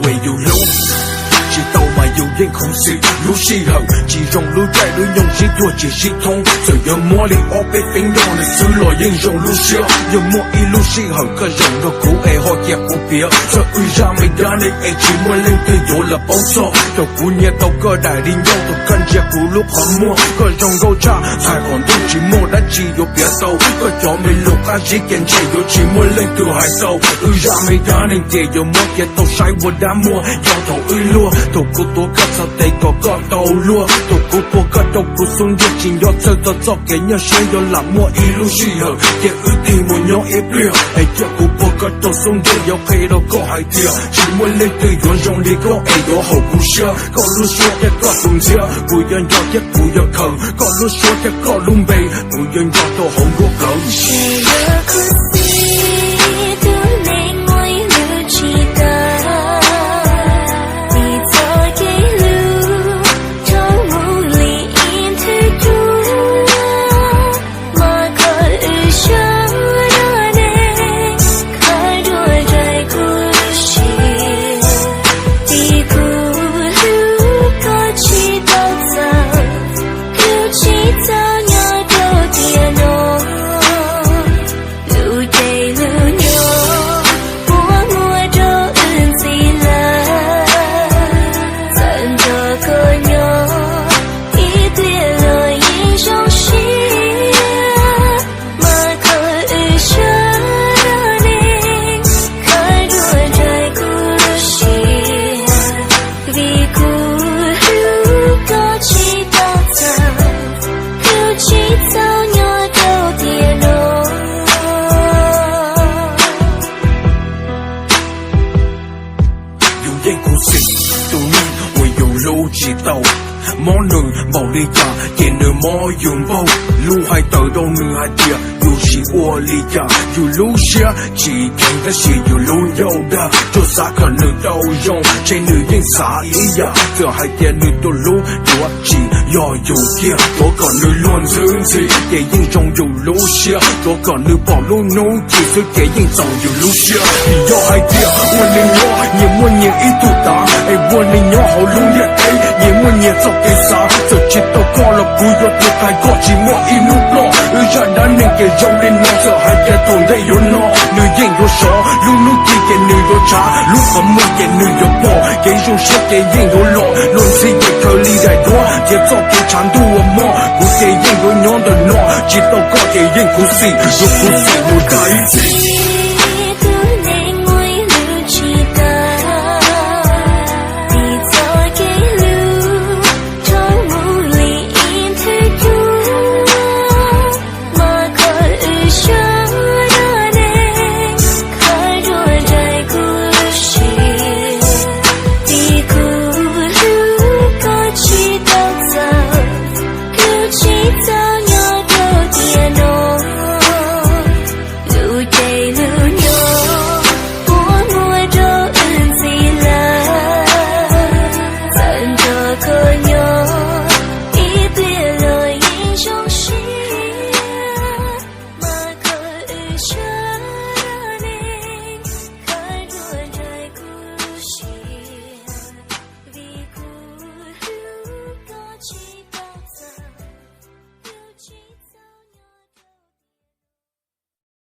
唯有路。直到没有人控制，路时候，只用路在路用心多解系统，这样魔力我被冰冻的自落英雄路线，有魔一路时候，个人的苦爱好也不变，这为啥没让你爱寂寞人对有了帮助？这姑娘到个代理用都看见咕噜泡沫，个人够差，才看到寂寞的只有别走，个叫没路还是眼前有寂寞人都还走，为啥没让你也有魔也都晒我的魔，摇头雨落。都古多个走得个个道路，都古多个都不送眼睛要走到早给人先要那么一路时候，也有地没有一表，哎这古多个都送眼要陪到个海调，只为了对原用力个哎要好故事，个路说的个动车，不愿要也不要扣，个路说的个路背，不愿要到红过狗。Món nương bầu ly trà, kể nửa mó dùng bầu. Lưu hai tờ đâu nửa hai tia, dù chỉ ua ly trà, dù lưu xia, chỉ kèm cái gì dù lưu dâu đa. Cho xa khả nửa đâu dùng, trên nửa yên xá ý ya. Giờ hai tia nửa tô lưu, dù chỉ do dù kia. Tôi còn nửa luôn dưỡng gì, kể yên trong dù lưu xia. Tôi còn nửa bỏ lưu nấu chỉ sư kể yên trong dù lưu xia. Vì do hai tia, buồn lên nhỏ, nhiều muôn nhiều ý tụ ta. Ê buồn lên nhỏ hậu lưu liệt ấy, nhiều muôn nhiều dọc cây xa. Giờ chỉ tao có là bùi yo tuyệt tài có chỉ mua im lúc lo. Ra đã nên kể dòng lên nó, giờ hai tia tồn đây yo nó. Nửa yên yo xó, lúc lúc kia kể nửa yo trả. Lúc ấm mơ kể nửa yo bỏ, kể yo xếp kể yên yo lo. Luôn si kể thơ ly đại đó, kể dọc kể chán đu ấm mơ. Cú kể yên yo nhóm đời nó, chỉ tao có kể yên cú si, dù cú si một cái gì.